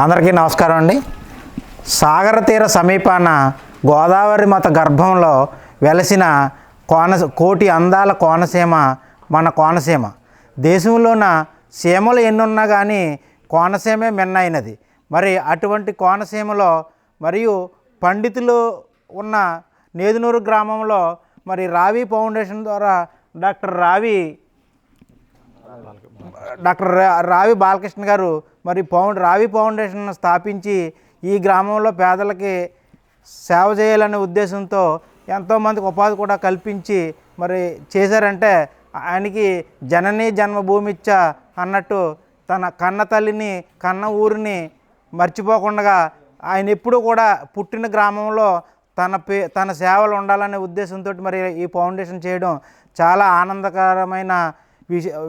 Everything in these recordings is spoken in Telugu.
అందరికీ నమస్కారం అండి. సాగర తీర సమీపాన గోదావరి మత గర్భంలో వెలసిన కోటి అందాల కోనసీమ మన కోనసీమ. దేశంలోన సీమలు ఎన్నున్నా కానీ కోనసీమే మిన్నైనది. మరి అటువంటి కోనసీమలో మరియు పండితులు ఉన్న నేదునూరు గ్రామంలో మరి రావి ఫౌండేషన్ ద్వారా డాక్టర్ రావి బాలకృష్ణ గారు మరి రావి ఫౌండేషన్ స్థాపించి ఈ గ్రామంలో పేదలకి సేవ చేయాలనే ఉద్దేశంతో ఎంతోమందికి ఉపాధి కూడా కల్పించి మరి చేశారంటే ఆయనకి జననీ జన్మభూమిచ్చ అన్నట్టు తన కన్న తల్లిని కన్న ఊరిని మర్చిపోకుండా ఆయన ఎప్పుడూ కూడా పుట్టిన గ్రామంలో తన సేవలు ఉండాలనే ఉద్దేశంతో మరి ఈ ఫౌండేషన్ చేయడం చాలా ఆనందకరమైన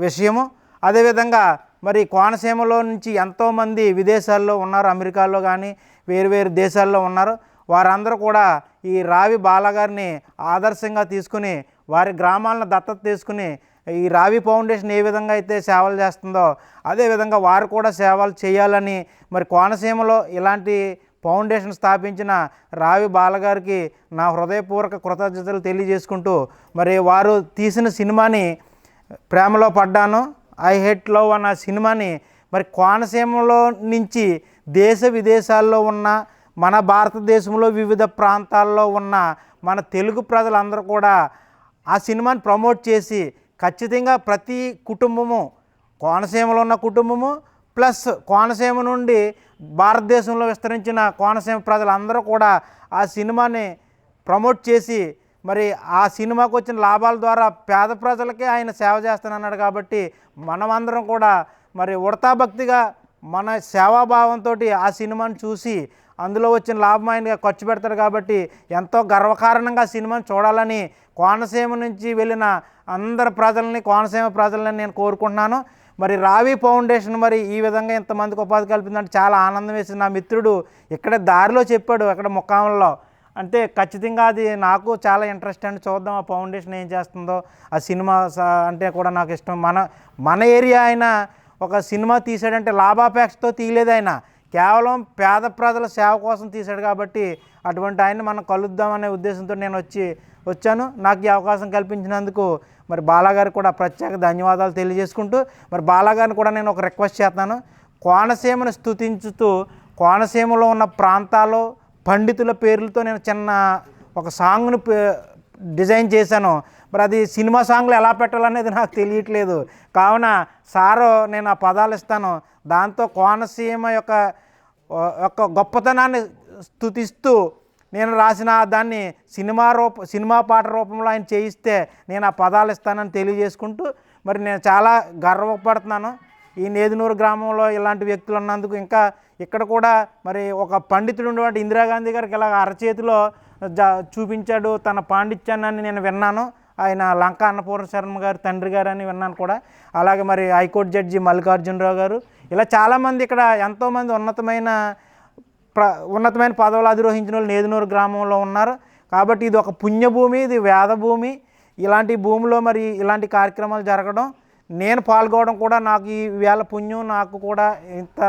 విషయము. అదేవిధంగా మరి కోనసీమలో నుంచి ఎంతోమంది విదేశాల్లో ఉన్నారు, అమెరికాలో కానీ వేరు దేశాల్లో ఉన్నారు. వారందరూ కూడా ఈ రావి బాలగారిని ఆదర్శంగా తీసుకుని వారి గ్రామాలను దత్తత తీసుకుని ఈ రావి ఫౌండేషన్ ఏ విధంగా అయితే సేవలు చేస్తుందో అదేవిధంగా వారు కూడా సేవలు చేయాలని మరి కోనసీమలో ఇలాంటి ఫౌండేషన్ స్థాపించిన రావి బాలగారికి నా హృదయపూర్వక కృతజ్ఞతలు తెలియజేసుకుంటూ మరి వారు తీసిన సినిమాని ప్రేమలో పడ్డాను, ఐ హేట్ లవ్ అన్న సినిమాని మరి కోనసీమలో నుంచి దేశ విదేశాల్లో ఉన్న మన భారతదేశంలో వివిధ ప్రాంతాల్లో ఉన్న మన తెలుగు ప్రజలందరూ కూడా ఆ సినిమాని ప్రమోట్ చేసి ఖచ్చితంగా ప్రతి కుటుంబము కోనసీమలో ఉన్న కుటుంబము ప్లస్ కోనసీమ నుండి భారతదేశంలో విస్తరించిన కోనసీమ ప్రజలందరూ కూడా ఆ సినిమాని ప్రమోట్ చేసి మరి ఆ సినిమాకు వచ్చిన లాభాల ద్వారా పేద ప్రజలకే ఆయన సేవ చేస్తానన్నాడు. కాబట్టి మనమందరం కూడా మరి ఉడతాభక్తిగా మన సేవాభావంతో ఆ సినిమాని చూసి అందులో వచ్చిన లాభం ఆయనగా ఖర్చు పెడతాడు. కాబట్టి ఎంతో గర్వకారణంగా ఆ సినిమాని చూడాలని కోనసీమ నుంచి వెళ్ళిన అందరు ప్రజల్ని కోనసీమ ప్రజలని నేను కోరుకుంటున్నాను. మరి రావి ఫౌండేషన్ మరి ఈ విధంగా ఇంతమందికి ఉపాధి కల్పిందంటే చాలా ఆనందం వేసింది. నా మిత్రుడు ఇక్కడే దారిలో చెప్పాడు అక్కడ ముక్కామంలో, అంటే ఖచ్చితంగా అది నాకు చాలా ఇంట్రెస్ట్ అండి. చూద్దాం ఆ ఫౌండేషన్ ఏం చేస్తుందో. ఆ సినిమా అంటే కూడా నాకు ఇష్టం. మన ఏరియా ఆయన ఒక సినిమా తీసాడంటే లాభాపేక్షతో తీయలేదు, ఆయన కేవలం పేద ప్రజల సేవ కోసం తీశాడు. కాబట్టి అటువంటి ఆయన్ని మనం కలుద్దామనే ఉద్దేశంతో నేను వచ్చాను. నాకు ఈ అవకాశం కల్పించినందుకు మరి బాలాగారికి కూడా ప్రత్యేక ధన్యవాదాలు తెలియజేసుకుంటూ మరి బాలాగారిని కూడా నేను ఒక రిక్వెస్ట్ చేస్తున్నాను. కోనసీమను స్తుతించుతూ కోనసీమలో ఉన్న ప్రాంతాలు పండితుల పేర్లతో నేను చిన్న ఒక సాంగ్ను డిజైన్ చేశాను. మరి అది సినిమా సాంగ్లో ఎలా పెట్టాలనేది నాకు తెలియట్లేదు. కావున సారు నేను ఆ పదాలు ఇస్తాను. దాంతో కోనసీమ యొక్క గొప్పతనాన్ని స్తుతిస్తూ నేను రాసిన దాన్ని సినిమా పాట రూపంలో ఆయన చేయిస్తే నేను ఆ పదాలు ఇస్తానని తెలియజేసుకుంటూ మరి నేను చాలా గర్వపడుతున్నాను ఈ నేదునూరు గ్రామంలో ఇలాంటి వ్యక్తులు ఉన్నందుకు. ఇంకా ఇక్కడ కూడా మరి ఒక పండితుడు ఉన్నటువంటి ఇందిరాగాంధీ గారికి ఇలా అరచేతిలో చూపించాడు తన పాండిత్యాన్ని నేను విన్నాను. ఆయన లంకా అన్నపూర్ణ శర్మ గారు తండ్రి గారు అని విన్నాను కూడా. అలాగే మరి హైకోర్టు జడ్జి మల్లికార్జునరావు గారు, ఇలా చాలామంది ఇక్కడ ఎంతోమంది ఉన్నతమైన పదవులు అధిరోహించిన వాళ్ళు నేదునూరు గ్రామంలో ఉన్నారు. కాబట్టి ఇది ఒక పుణ్యభూమి, ఇది వేదభూమి. ఇలాంటి భూమిలో మరి ఇలాంటి కార్యక్రమాలు జరగడం, నేను పాల్గొనడం కూడా నాకు ఈ వేళ పుణ్యం, నాకు కూడా ఇంత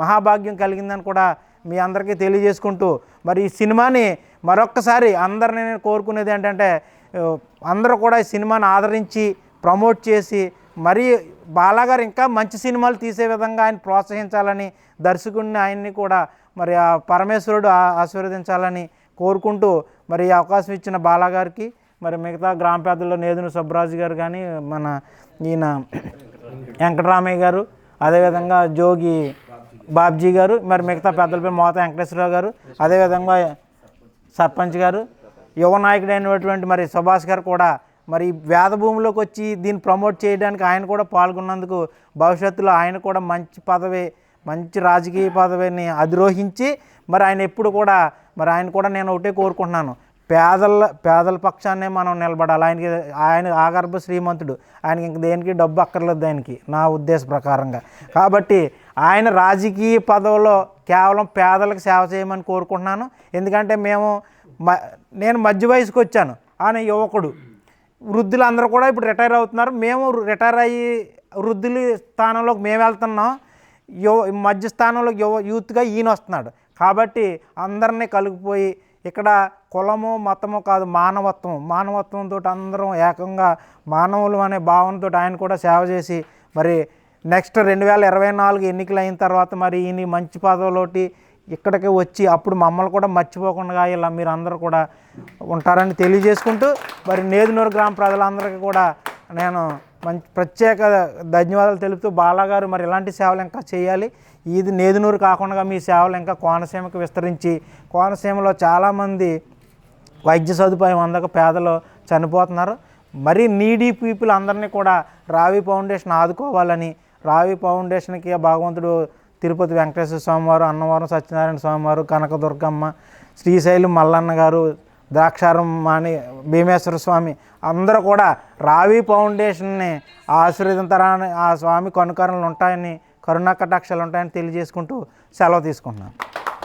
మహాభాగ్యం కలిగిందని కూడా మీ అందరికీ తెలియజేసుకుంటూ మరి ఈ సినిమాని మరొక్కసారి అందరిని నేను కోరుకునేది ఏంటంటే అందరూ కూడా ఈ సినిమాని ఆదరించి ప్రమోట్ చేసి మరి బాలాగారు ఇంకా మంచి సినిమాలు తీసే విధంగా ఆయన ప్రోత్సహించాలని, దర్శకుడిని ఆయన్ని కూడా మరి ఆ పరమేశ్వరుడు ఆశీర్వదించాలని కోరుకుంటూ మరి ఈ అవకాశం ఇచ్చిన బాలాగారికి మరి మిగతా గ్రామ పెద్దల్లో నేదునూరు సుబ్బరాజు గారు కానీ మన ఈయన వెంకటరామయ్య గారు, అదేవిధంగా జోగి బాబ్జీ గారు, మరి మిగతా పెద్దలపై మోత వెంకటేశ్వరరావు గారు, అదేవిధంగా సర్పంచ్ గారు, యువ నాయకుడు అయినటువంటి మరి సుభాష్ గారు కూడా మరి వేదభూమిలోకి వచ్చి దీన్ని ప్రమోట్ చేయడానికి ఆయన కూడా పాల్గొన్నందుకు భవిష్యత్తులో ఆయన కూడా మంచి రాజకీయ పదవిని అధిరోహించి మరి ఆయన ఎప్పుడు కూడా ఆయన కూడా నేను ఒకటే కోరుకుంటున్నాను, పేదల పక్షాన్నే మనం నిలబడాలి. ఆయన ఆగర్భ శ్రీమంతుడు, ఆయనకి ఇంక దేనికి డబ్బు అక్కర్లేదు ఆయనకి, నా ఉద్దేశ ప్రకారంగా. కాబట్టి ఆయన రాజకీయ పదవిలో కేవలం పేదలకు సేవ చేయమని కోరుకుంటున్నాను. ఎందుకంటే నేను మధ్య వయసుకు వచ్చాను, ఆయన యువకుడు, వృద్ధులు అందరూ కూడా ఇప్పుడు రిటైర్ అవుతున్నారు. మేము రిటైర్ అయ్యి వృద్ధుల స్థానంలోకి మేము వెళ్తున్నాం. మధ్య స్థానంలో యూత్గా ఈయన వస్తున్నాడు. కాబట్టి అందరినీ కలిగిపోయి ఇక్కడ కులము మతము కాదు, మానవత్వంతో అందరం ఏకంగా మానవులు అనే భావనతో ఆయన కూడా సేవ చేసి మరి నెక్స్ట్ 2024 ఎన్నికలు అయిన తర్వాత మరి ఈయన మంచి పదవులోటి ఇక్కడికి వచ్చి అప్పుడు మమ్మల్ని కూడా మర్చిపోకుండా ఇలా మీరు అందరూ కూడా ఉంటారని తెలియజేసుకుంటూ మరి నేదునూరు గ్రామ ప్రజలందరికీ కూడా నేను ప్రత్యేక ధన్యవాదాలు తెలుపుతూ బాలాగారు మరి ఇలాంటి సేవలు ఇంకా చేయాలి. ఇది నేదునూరు కాకుండా మీ సేవలు ఇంకా కోనసీమకు విస్తరించి కోనసీమలో చాలామంది వైద్య సదుపాయం అందక పేదలు చనిపోతున్నారు. మరి నీడీ పీపుల్ అందరినీ కూడా రావి ఫౌండేషన్ ఆదుకోవాలని రావి ఫౌండేషన్కి భగవంతుడు తిరుపతి వెంకటేశ్వర స్వామి వారు, అన్నవరం సత్యనారాయణ స్వామి వారు, కనకదుర్గమ్మ, శ్రీశైలం మల్లన్న గారు, ద్రాక్షారం మాణి భీమేశ్వర స్వామి అందరూ కూడా రావి ఫౌండేషన్ని ఆశీర్వదించారని ఆ స్వామి కనుకరణలు ఉంటాయని కరుణా కటాక్షాలు ఉంటాయని తెలియజేసుకుంటూ సెలవు తీసుకుంటున్నాను.